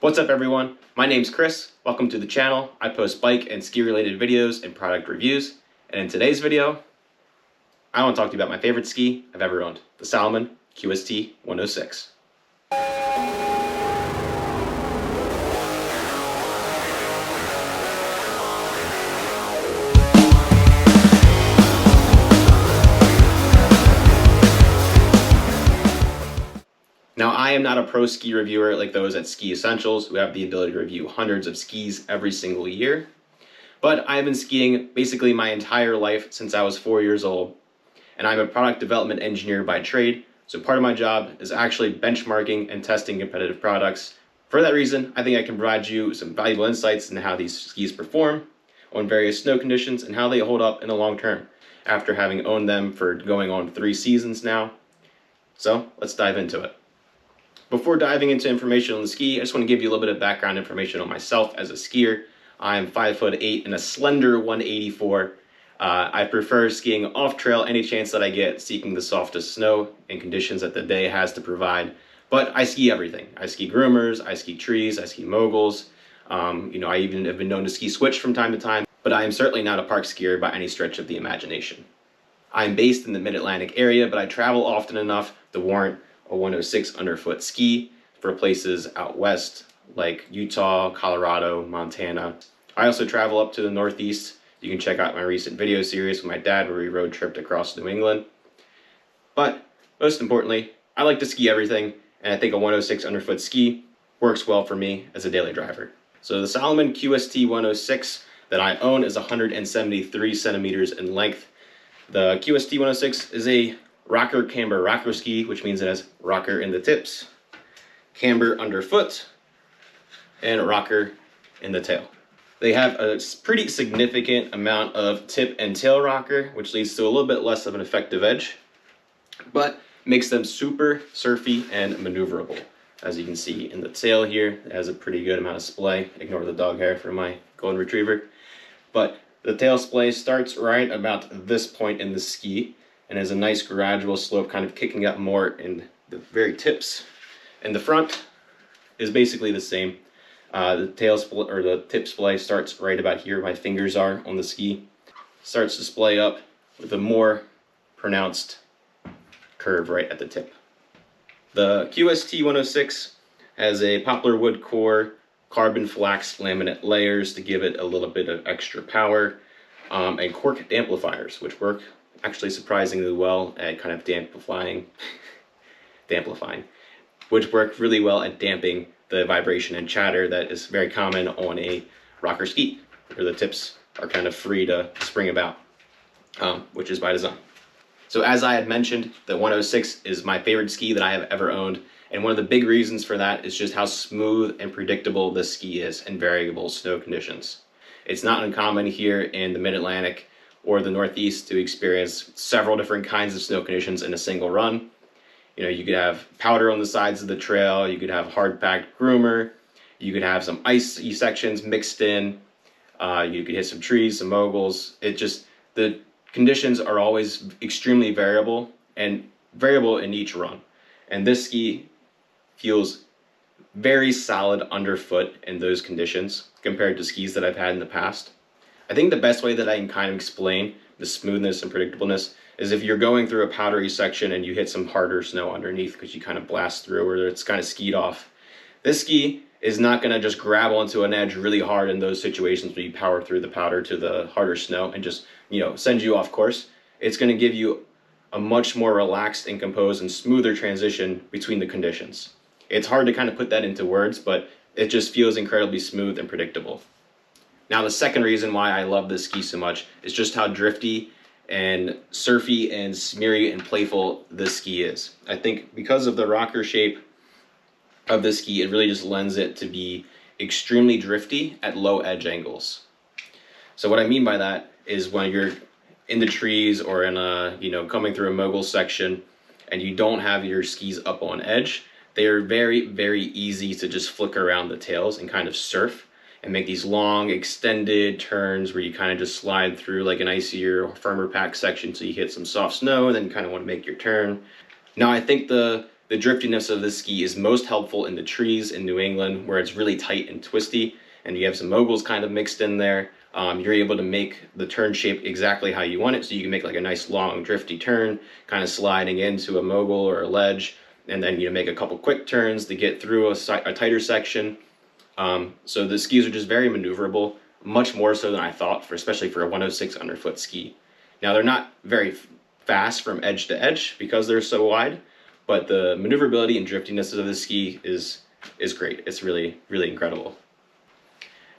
What's up everyone? My name's Chris. Welcome to the channel. I post bike and ski related videos and product reviews. And in today's video, I want to talk to you about my favorite ski I've ever owned, the Salomon QST 106. Now, I am not a pro ski reviewer like those at Ski Essentials who have the ability to review hundreds of skis every single year, but I've been skiing basically my entire life since I was 4 years old, and I'm a product development engineer by trade, so part of my job is actually benchmarking and testing competitive products. For that reason, I think I can provide you some valuable insights into how these skis perform on various snow conditions and how they hold up in the long term after having owned them for going on 3 seasons now. So let's dive into it. Before diving into information on the ski, I just want to give you a little bit of background information on myself as a skier. I'm 5'8" and a slender 184. I prefer skiing off trail any chance that I get, seeking the softest snow and conditions that the day has to provide. But I ski everything. I ski groomers, I ski trees, I ski moguls. I even have been known to ski switch from time to time, but I am certainly not a park skier by any stretch of the imagination. I'm based in the Mid-Atlantic area, but I travel often enough to warrant a 106 underfoot ski for places out west like Utah, Colorado, Montana. I also travel up to the Northeast. You can check out my recent video series with my dad where we road tripped across New England. But most importantly, I like to ski everything, and I think a 106 underfoot ski works well for me as a daily driver. So the Salomon QST 106 that I own is 173 centimeters in length. The QST 106 is a rocker camber rocker ski, which means it has rocker in the tips, camber underfoot, and rocker in the tail. They have a pretty significant amount of tip and tail rocker, which leads to a little bit less of an effective edge, but makes them super surfy and maneuverable. As you can see in the tail here, it has a pretty good amount of splay. Ignore the dog hair for my golden retriever. But the tail splay starts right about this point in the ski and has a nice gradual slope kind of kicking up more in the very tips. And the front is basically the same. The tail split or the tip splay starts right about here my fingers are on the ski. Starts to splay up with a more pronounced curve right at the tip. The QST 106 has a poplar wood core, carbon flax laminate layers to give it a little bit of extra power, and cork amplifiers, which work actually surprisingly well at kind of damplifying, which work really well at damping the vibration and chatter that is very common on a rocker ski, where the tips are kind of free to spring about, which is by design. So as I had mentioned, the 106 is my favorite ski that I have ever owned, and one of the big reasons for that is just how smooth and predictable this ski is in variable snow conditions. It's not uncommon here in the Mid-Atlantic or the Northeast to experience several different kinds of snow conditions in a single run. You know, you could have powder on the sides of the trail, you could have hard-packed groomer, you could have some icy sections mixed in, you could hit some trees, some moguls. The conditions are always extremely variable and variable in each run. And this ski feels very solid underfoot in those conditions compared to skis that I've had in the past. I think the best way that I can kind of explain the smoothness and predictableness is if you're going through a powdery section and you hit some harder snow underneath because you kind of blast through or it's kind of skied off. This ski is not going to just grab onto an edge really hard in those situations where you power through the powder to the harder snow and just, send you off course. It's going to give you a much more relaxed and composed and smoother transition between the conditions. It's hard to kind of put that into words, but it just feels incredibly smooth and predictable. Now, the second reason why I love this ski so much is just how drifty and surfy and smeary and playful this ski is. I think because of the rocker shape of this ski, it really just lends it to be extremely drifty at low edge angles. So what I mean by that is when you're in the trees or in coming through a mogul section and you don't have your skis up on edge, they are very, very easy to just flick around the tails and kind of surf and make these long extended turns where you kind of just slide through like an icier or firmer pack section till you hit some soft snow and then you kind of want to make your turn. Now I think the the driftiness of this ski is most helpful in the trees in New England where it's really tight and twisty and you have some moguls kind of mixed in there. You're able to make the turn shape exactly how you want it, so you can make like a nice long drifty turn, kind of sliding into a mogul or a ledge, and then make a couple quick turns to get through a tighter section. So the skis are just very maneuverable, much more so than I thought, especially for a 106 underfoot ski. Now they're not very fast from edge to edge because they're so wide, but the maneuverability and driftiness of the ski is great. It's really, really incredible.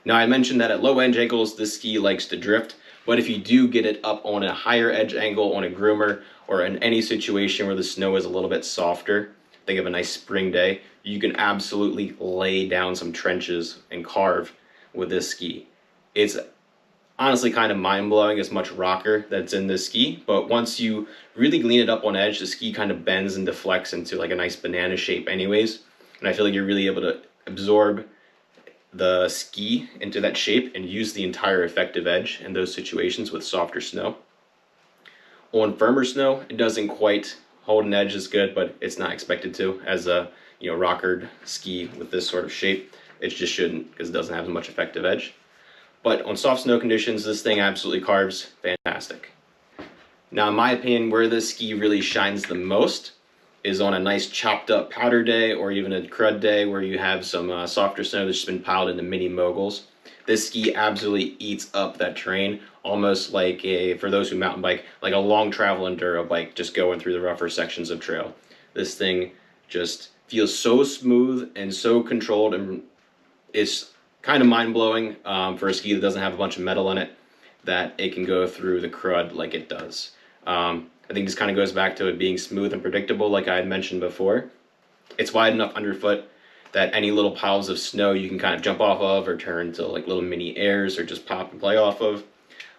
Now I mentioned that at low edge angles, this ski likes to drift, but if you do get it up on a higher edge angle on a groomer or in any situation where the snow is a little bit softer, think of a nice spring day, you can absolutely lay down some trenches and carve with this ski. It's honestly kind of mind-blowing as much rocker that's in this ski, but once you really lean it up on edge, the ski kind of bends and deflects into like a nice banana shape anyways, and I feel like you're really able to absorb the ski into that shape and use the entire effective edge in those situations with softer snow. On firmer snow, it doesn't quite hold an edge as good, but it's not expected to as a rockered ski with this sort of shape. It just shouldn't because it doesn't have as much effective edge. But on soft snow conditions, this thing absolutely carves fantastic. Now, in my opinion, where this ski really shines the most is on a nice chopped up powder day or even a crud day where you have some softer snow that's just been piled into mini moguls. This ski absolutely eats up that terrain, almost like for those who mountain bike, like a long travel enduro bike just going through the rougher sections of trail. This thing just feels so smooth and so controlled, and it's kind of mind-blowing for a ski that doesn't have a bunch of metal in it, that it can go through the crud like it does. I think this kind of goes back to it being smooth and predictable, like I had mentioned before. It's wide enough underfoot that any little piles of snow you can kind of jump off of or turn to like little mini airs or just pop and play off of.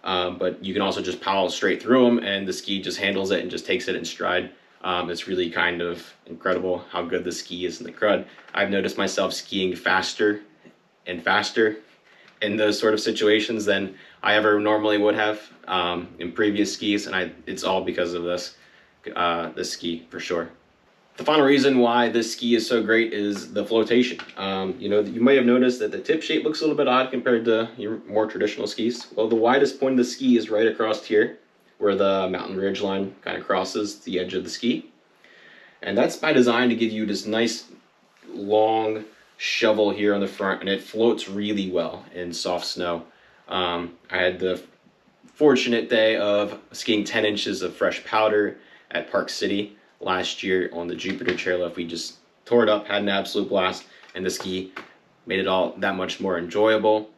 But you can also just pile straight through them and the ski just handles it and just takes it in stride. It's really kind of incredible how good the ski is in the crud. I've noticed myself skiing faster and faster in those sort of situations than I ever normally would have in previous skis, and it's all because of this ski for sure. The final reason why this ski is so great is the flotation. You may have noticed that the tip shape looks a little bit odd compared to your more traditional skis. Well, the widest point of the ski is right across here, where the mountain ridge line kind of crosses the edge of the ski. And that's by design to give you this nice long shovel here on the front, and it floats really well in soft snow. I had the fortunate day of skiing 10 inches of fresh powder at Park City last year on the Jupiter chairlift. We just tore it up, had an absolute blast, and the ski made it all that much more enjoyable.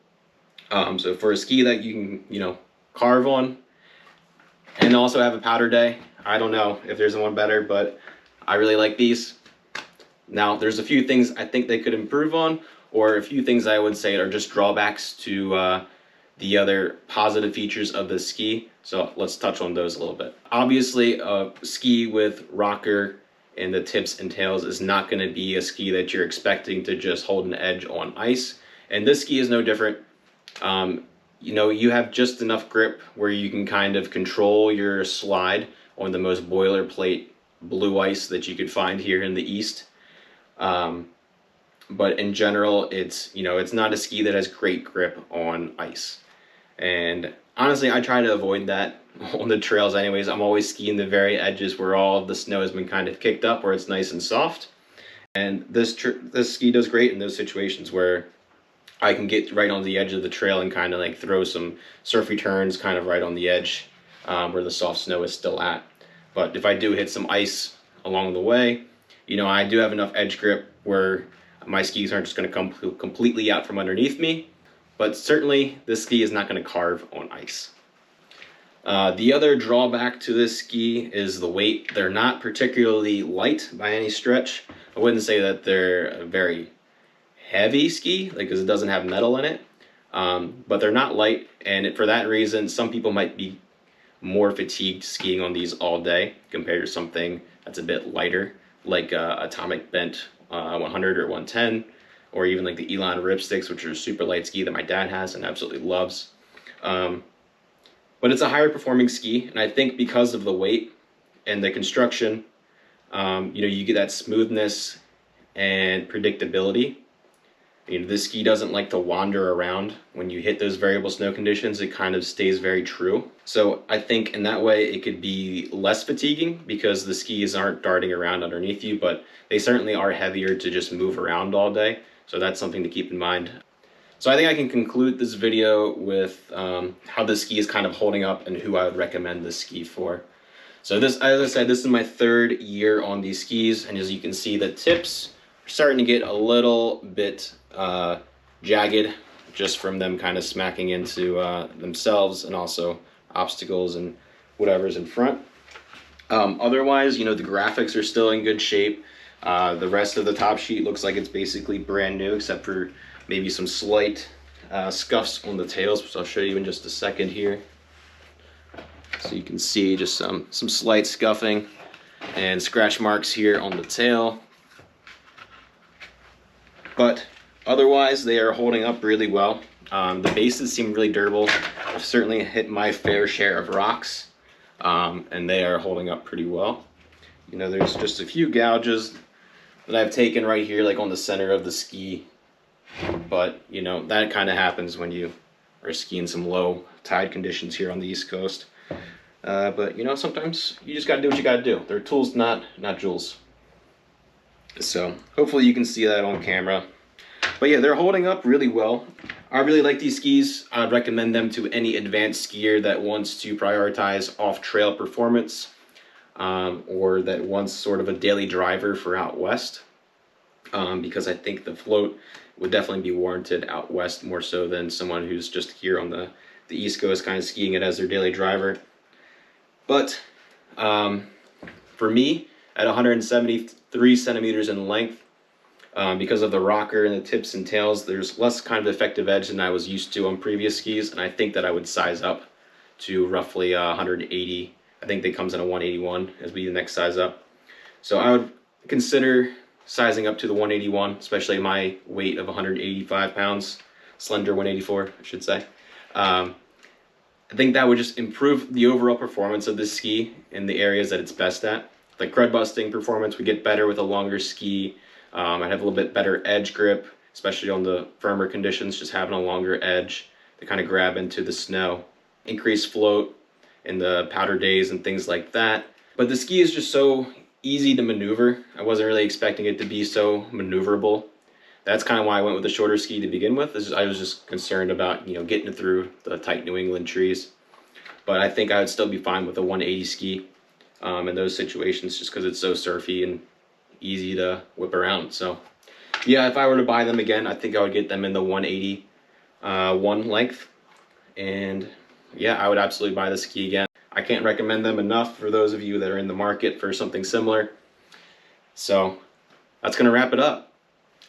So for a ski that you can, carve on and also have a powder day, I don't know if there's one better, but I really like these. Now, there's a few things I think they could improve on, or a few things I would say are just drawbacks to the other positive features of the ski. So let's touch on those a little bit. Obviously, a ski with rocker in the tips and tails is not going to be a ski that you're expecting to just hold an edge on ice. And this ski is no different. You have just enough grip where you can kind of control your slide on the most boilerplate blue ice that you could find here in the East. But in general, it's not a ski that has great grip on ice. And honestly, I try to avoid that on the trails anyways. I'm always skiing the very edges where all of the snow has been kind of kicked up, where it's nice and soft. And this ski does great in those situations where I can get right on the edge of the trail and kind of like throw some surfy turns kind of right on the edge where the soft snow is still at. But if I do hit some ice along the way, I do have enough edge grip where my skis aren't just going to come completely out from underneath me. But certainly this ski is not going to carve on ice. The other drawback to this ski is the weight. They're not particularly light by any stretch. I wouldn't say that they're a very heavy ski, because it doesn't have metal in it. But they're not light, and for that reason, some people might be more fatigued skiing on these all day compared to something that's a bit lighter, like Atomic Bent 100 or 110, or even like the Elon Ripsticks, which are a super light ski that my dad has and absolutely loves. But it's a higher performing ski, and I think because of the weight and the construction, You get that smoothness and predictability. This ski doesn't like to wander around. When you hit those variable snow conditions, it kind of stays very true. So I think in that way it could be less fatiguing because the skis aren't darting around underneath you, but they certainly are heavier to just move around all day. So that's something to keep in mind. So I think I can conclude this video with how the ski is kind of holding up and who I would recommend this ski for. So this, as I said, this is my 3rd year on these skis, and as you can see, the tips are starting to get a little bit jagged just from them kind of smacking into themselves and also obstacles and whatever's in front. Otherwise, the graphics are still in good shape. The rest of the top sheet looks like it's basically brand new, except for maybe some slight scuffs on the tails, which I'll show you in just a second here. So you can see just some slight scuffing and scratch marks here on the tail. But otherwise, they are holding up really well. The bases seem really durable. I've certainly hit my fair share of rocks, and they are holding up pretty well. There's just a few gouges that I've taken right here, like on the center of the ski. But, that kind of happens when you are skiing some low tide conditions here on the East Coast. But, sometimes you just got to do what you got to do. They're tools, not jewels. So hopefully you can see that on camera. But yeah, they're holding up really well. I really like these skis. I'd recommend them to any advanced skier that wants to prioritize off-trail performance, or that wants sort of a daily driver for out west, because I think the float would definitely be warranted out west more so than someone who's just here on the East Coast kind of skiing it as their daily driver. But for me, at 173 centimeters in length, because of the rocker and the tips and tails, there's less kind of effective edge than I was used to on previous skis, and I think that I would size up to roughly 180. I think that comes in a 181 as be the next size up. So I would consider sizing up to the 181, especially my weight of 185 pounds, slender 184, I should say. I think that would just improve the overall performance of this ski in the areas that it's best at. Like crud busting performance would get better with a longer ski. I'd have a little bit better edge grip, especially on the firmer conditions, just having a longer edge to kind of grab into the snow. Increased float in the powder days and things like that. But the ski is just so easy to maneuver. I wasn't really expecting it to be so maneuverable. That's kind of why I went with a shorter ski to begin with. I was just concerned about, getting it through the tight New England trees. But I think I would still be fine with a 180 ski in those situations, just because it's so surfy and easy to whip around. So yeah, if I were to buy them again, I think I would get them in the 181 length. And yeah, I would absolutely buy the ski again. I can't recommend them enough for those of you that are in the market for something similar. So that's going to wrap it up.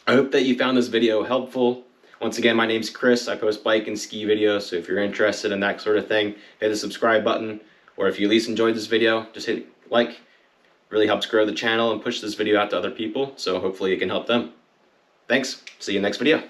I hope that you found this video helpful. Once again, my name's Chris. I post bike and ski videos, so if you're interested in that sort of thing, hit the subscribe button. Or if you at least enjoyed this video, just hit like. It really helps grow the channel and push this video out to other people, so hopefully it can help them. Thanks. See you next video.